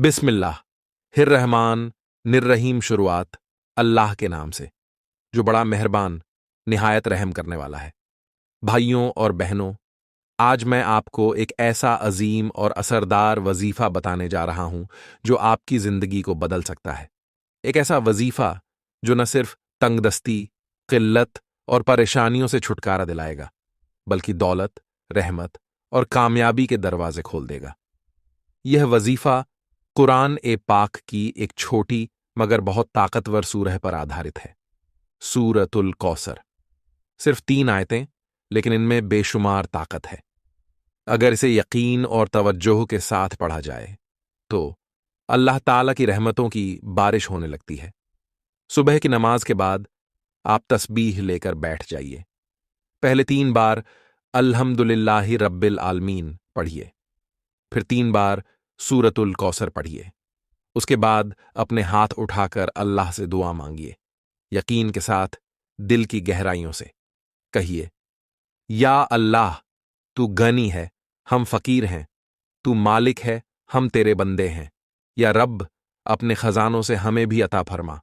बिस्मिल्लाह, हिर रहमान निर्रहीम। शुरुआत अल्लाह के नाम से जो बड़ा मेहरबान निहायत रहम करने वाला है। भाइयों और बहनों, आज मैं आपको एक ऐसा अजीम और असरदार वजीफा बताने जा रहा हूं जो आपकी जिंदगी को बदल सकता है। एक ऐसा वजीफा जो न सिर्फ तंगदस्ती, किल्लत और परेशानियों से छुटकारा दिलाएगा, बल्कि दौलत, रहमत और कामयाबी के दरवाजे खोल देगा। यह वजीफा कुरान ए पाक की एक छोटी मगर बहुत ताकतवर सूरह पर आधारित है, सूरतुल कौसर। सिर्फ 3 आयतें, लेकिन इनमें बेशुमार ताकत है। अगर इसे यकीन और तवज्जोह के साथ पढ़ा जाए तो अल्लाह ताला की रहमतों की बारिश होने लगती है। सुबह की नमाज के बाद आप तस्बीह लेकर बैठ जाइए। पहले 3 बार अल्हम्दुलिल्लाहि रब्बिल आलमीन पढ़िए, फिर 3 बार सूरतुल कौसर पढ़िए। उसके बाद अपने हाथ उठाकर अल्लाह से दुआ मांगिए, यकीन के साथ, दिल की गहराइयों से। कहिए, या अल्लाह, तू गनी है, हम फकीर हैं। तू मालिक है, हम तेरे बंदे हैं। या रब, अपने खजानों से हमें भी अता फरमा।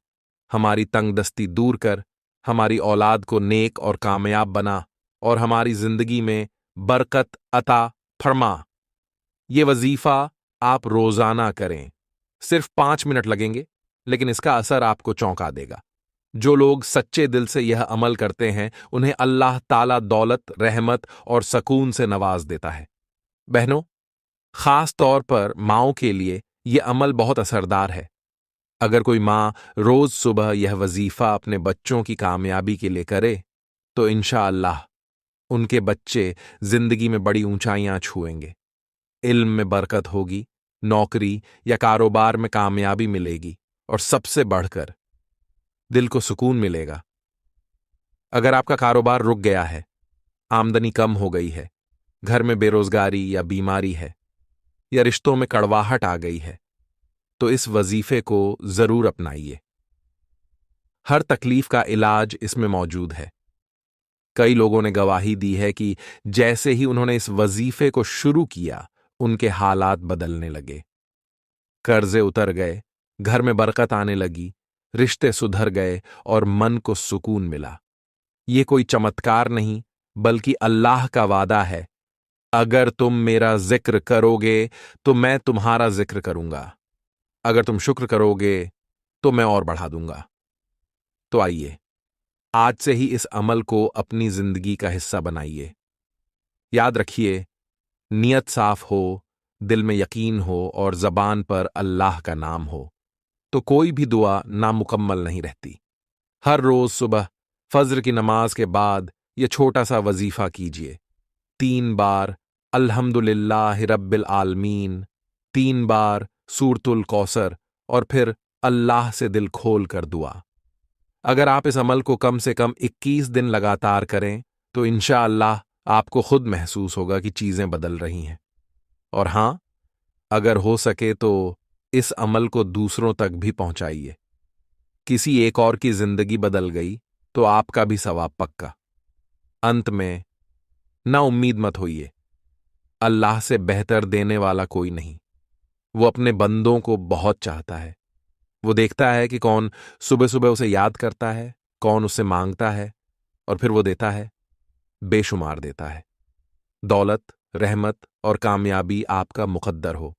हमारी तंगदस्ती दूर कर, हमारी औलाद को नेक और कामयाब बना और हमारी जिंदगी में बरकत अता फरमा। ये वजीफा आप रोजाना करें। सिर्फ 5 मिनट लगेंगे, लेकिन इसका असर आपको चौंका देगा। जो लोग सच्चे दिल से यह अमल करते हैं, उन्हें अल्लाह ताला दौलत, रहमत और सकून से नवाज देता है। बहनों, खास तौर पर माओं के लिए यह अमल बहुत असरदार है। अगर कोई माँ रोज सुबह यह वजीफा अपने बच्चों की कामयाबी के लिए करे, तो इंशाअल्लाह उनके बच्चे जिंदगी में बड़ी ऊंचाइयां छुएंगे। इल्म में बरकत होगी, नौकरी या कारोबार में कामयाबी मिलेगी और सबसे बढ़कर दिल को सुकून मिलेगा। अगर आपका कारोबार रुक गया है, आमदनी कम हो गई है, घर में बेरोजगारी या बीमारी है, या रिश्तों में कड़वाहट आ गई है, तो इस वजीफे को जरूर अपनाइए। हर तकलीफ का इलाज इसमें मौजूद है। कई लोगों ने गवाही दी है कि जैसे ही उन्होंने इस वजीफे को शुरू किया, उनके हालात बदलने लगे। कर्जे उतर गए, घर में बरकत आने लगी, रिश्ते सुधर गए और मन को सुकून मिला। ये कोई चमत्कार नहीं, बल्कि अल्लाह का वादा है, अगर तुम मेरा जिक्र करोगे तो मैं तुम्हारा जिक्र करूंगा। अगर तुम शुक्र करोगे तो मैं और बढ़ा दूंगा। तो आइए, आज से ही इस अमल को अपनी जिंदगी का हिस्सा बनाइए। याद रखिए, नियत साफ हो, दिल में यकीन हो और जबान पर अल्लाह का नाम हो, तो कोई भी दुआ नामुकम्मल नहीं रहती। हर रोज सुबह फज्र की नमाज के बाद यह छोटा सा वजीफा कीजिए। 3 बार अल्हम्दुलिल्लाहि रब्बिल आलमीन, 3 बार सूरतुल कौसर और फिर अल्लाह से दिल खोल कर दुआ। अगर आप इस अमल को कम से कम 21 दिन लगातार करें, तो इंशाअल्लाह आपको खुद महसूस होगा कि चीजें बदल रही हैं। और हां, अगर हो सके तो इस अमल को दूसरों तक भी पहुंचाइए। किसी एक और की जिंदगी बदल गई तो आपका भी सवाब पक्का। अंत में, ना उम्मीद मत होइए, अल्लाह से बेहतर देने वाला कोई नहीं। वो अपने बंदों को बहुत चाहता है। वो देखता है कि कौन सुबह सुबह उसे याद करता है, कौन उससे मांगता है, और फिर वो देता है, बेशुमार देता है। दौलत, रहमत और कामयाबी आपका मुकद्दर हो।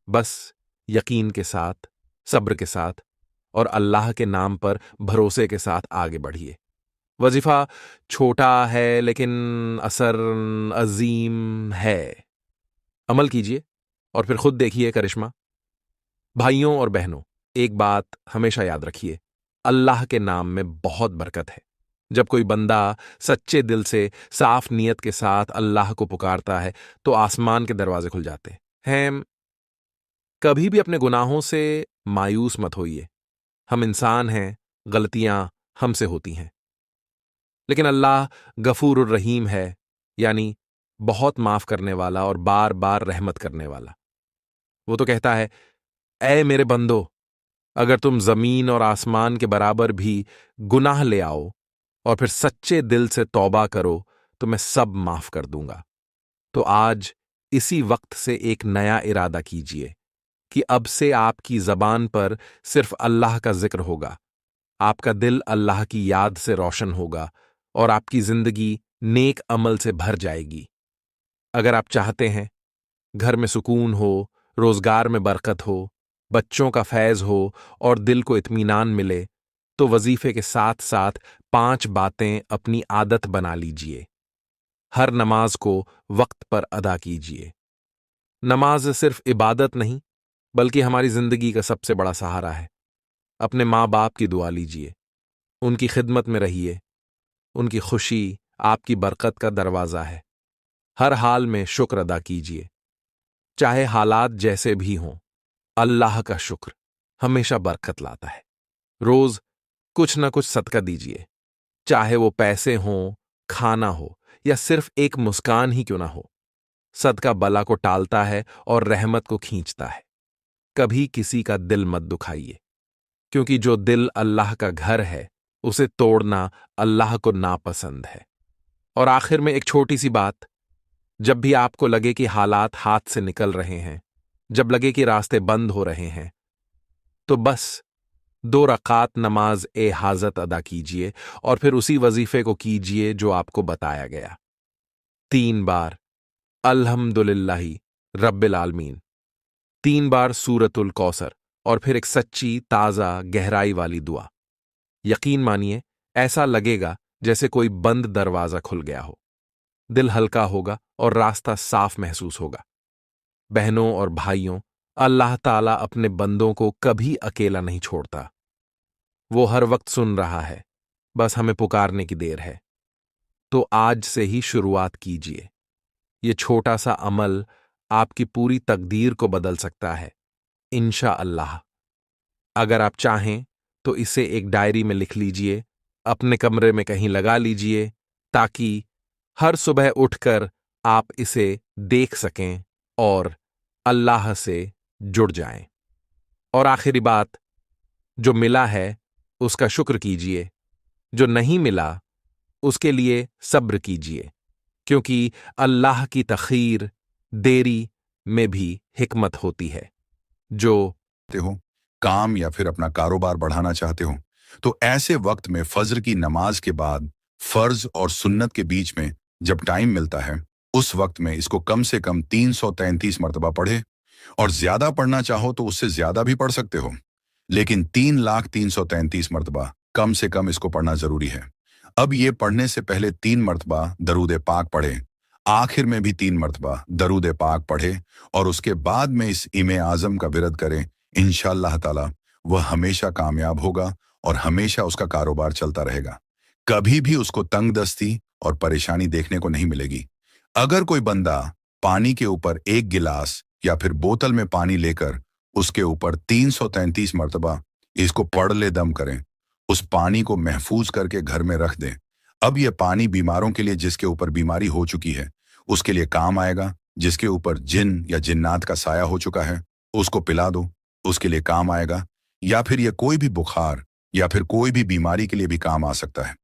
बस यकीन के साथ, सब्र के साथ और अल्लाह के नाम पर भरोसे के साथ आगे बढ़िए। वजीफा छोटा है, लेकिन असर अजीम है। अमल कीजिए और फिर खुद देखिए करिश्मा। भाइयों और बहनों, एक बात हमेशा याद रखिए, अल्लाह के नाम में बहुत बरकत है। जब कोई बंदा सच्चे दिल से, साफ नीयत के साथ अल्लाह को पुकारता है, तो आसमान के दरवाजे खुल जाते हैं। कभी भी अपने गुनाहों से मायूस मत होइए। हम इंसान हैं, गलतियां हमसे होती हैं, लेकिन अल्लाह गफूरुर रहीम है, यानी बहुत माफ करने वाला और बार बार रहमत करने वाला। वो तो कहता है, ऐ मेरे बंदो, अगर तुम जमीन और आसमान के बराबर भी गुनाह ले आओ और फिर सच्चे दिल से तौबा करो, तो मैं सब माफ कर दूंगा। तो आज इसी वक्त से एक नया इरादा कीजिए, کہ اب سے آپ کی زبان پر صرف اللہ کا ذکر ہوگا، آپ کا دل اللہ کی یاد سے روشن ہوگا اور آپ کی زندگی نیک عمل سے بھر جائے گی۔ اگر آپ چاہتے ہیں گھر میں سکون ہو، روزگار میں برکت ہو، بچوں کا فیض ہو اور دل کو اطمینان ملے، تو وظیفے کے ساتھ ساتھ 5 باتیں اپنی عادت بنا لیجئے۔ ہر نماز کو وقت پر ادا کیجئے۔ نماز صرف عبادت نہیں بلکہ ہماری زندگی کا سب سے بڑا سہارا ہے۔ اپنے ماں باپ کی دعا لیجئے، ان کی خدمت میں رہیے، ان کی خوشی آپ کی برکت کا دروازہ ہے۔ ہر حال میں شکر ادا کیجئے، چاہے حالات جیسے بھی ہوں۔ اللہ کا شکر ہمیشہ برکت لاتا ہے۔ روز کچھ نہ کچھ صدقہ دیجئے، چاہے وہ پیسے ہوں، کھانا ہو یا صرف ایک مسکان ہی کیوں نہ ہو۔ صدقہ بلا کو ٹالتا ہے اور رحمت کو کھینچتا ہے۔ کبھی کسی کا دل مت دکھائیے، کیونکہ جو دل اللہ کا گھر ہے اسے توڑنا اللہ کو ناپسند ہے۔ اور آخر میں ایک چھوٹی سی بات، جب بھی آپ کو لگے کہ حالات ہاتھ سے نکل رہے ہیں، جب لگے کہ راستے بند ہو رہے ہیں، تو بس 2 رکعت نماز حاجت ادا کیجئے اور پھر اسی وظیفے کو کیجئے جو آپ کو بتایا گیا۔ 3 بار الحمدللہ رب العالمین، 3 بار سورۃ الکوثر اور پھر ایک سچی، تازہ، گہرائی والی دعا۔ یقین مانیے ایسا لگے گا جیسے کوئی بند دروازہ کھل گیا ہو، دل ہلکا ہوگا اور راستہ صاف محسوس ہوگا۔ بہنوں اور بھائیوں، اللہ تعالیٰ اپنے بندوں کو کبھی اکیلا نہیں چھوڑتا۔ وہ ہر وقت سن رہا ہے، بس ہمیں پکارنے کی دیر ہے۔ تو آج سے ہی شروعات کیجئے۔ یہ چھوٹا سا عمل آپ کی پوری تقدیر کو بدل سکتا ہے، انشاءاللہ۔ اگر آپ چاہیں تو اسے ایک ڈائری میں لکھ لیجئے، اپنے کمرے میں کہیں لگا لیجئے، تاکہ ہر صبح اٹھ کر آپ اسے دیکھ سکیں اور اللہ سے جڑ جائیں۔ اور آخری بات، جو ملا ہے اس کا شکر کیجئے، جو نہیں ملا اس کے لیے صبر کیجئے، کیونکہ اللہ کی تخیر دیری میں بھی حکمت ہوتی ہے۔ جو ہو کام یا پھر اپنا کاروبار بڑھانا چاہتے ہو تو ایسے وقت میں فجر کی نماز کے بعد فرض اور سنت کے بیچ میں جب ٹائم ملتا ہے، اس وقت میں اس کو کم سے کم 333 مرتبہ پڑھے، اور زیادہ پڑھنا چاہو تو اس سے زیادہ بھی پڑھ سکتے ہو، لیکن 3,333 مرتبہ کم سے کم اس کو پڑھنا ضروری ہے۔ اب یہ پڑھنے سے پہلے 3 مرتبہ درود پاک پڑھے، آخر میں بھی 3 مرتبہ درود پاک پڑھے، اور اس کے بعد میں اس اعظم کا ورد کریں۔ انشاءاللہ تعالی وہ ہمیشہ کامیاب ہوگا اور ہمیشہ اس کا کاروبار چلتا رہے گا، کبھی بھی اس کو تنگ دستی اور پریشانی دیکھنے کو نہیں ملے گی۔ اگر کوئی بندہ پانی کے اوپر 1 گلاس یا پھر بوتل میں پانی لے کر اس کے اوپر 333 مرتبہ اس کو پڑھ لے، دم کریں، اس پانی کو محفوظ کر کے گھر میں رکھ دیں۔ اب یہ پانی بیماروں کے لیے، جس کے اوپر بیماری ہو چکی ہے اس کے لیے کام آئے گا، جس کے اوپر جن یا جنات کا سایہ ہو چکا ہے اس کو پلا دو، اس کے لیے کام آئے گا، یا پھر یہ کوئی بھی بخار یا پھر کوئی بھی بیماری کے لیے بھی کام آ سکتا ہے۔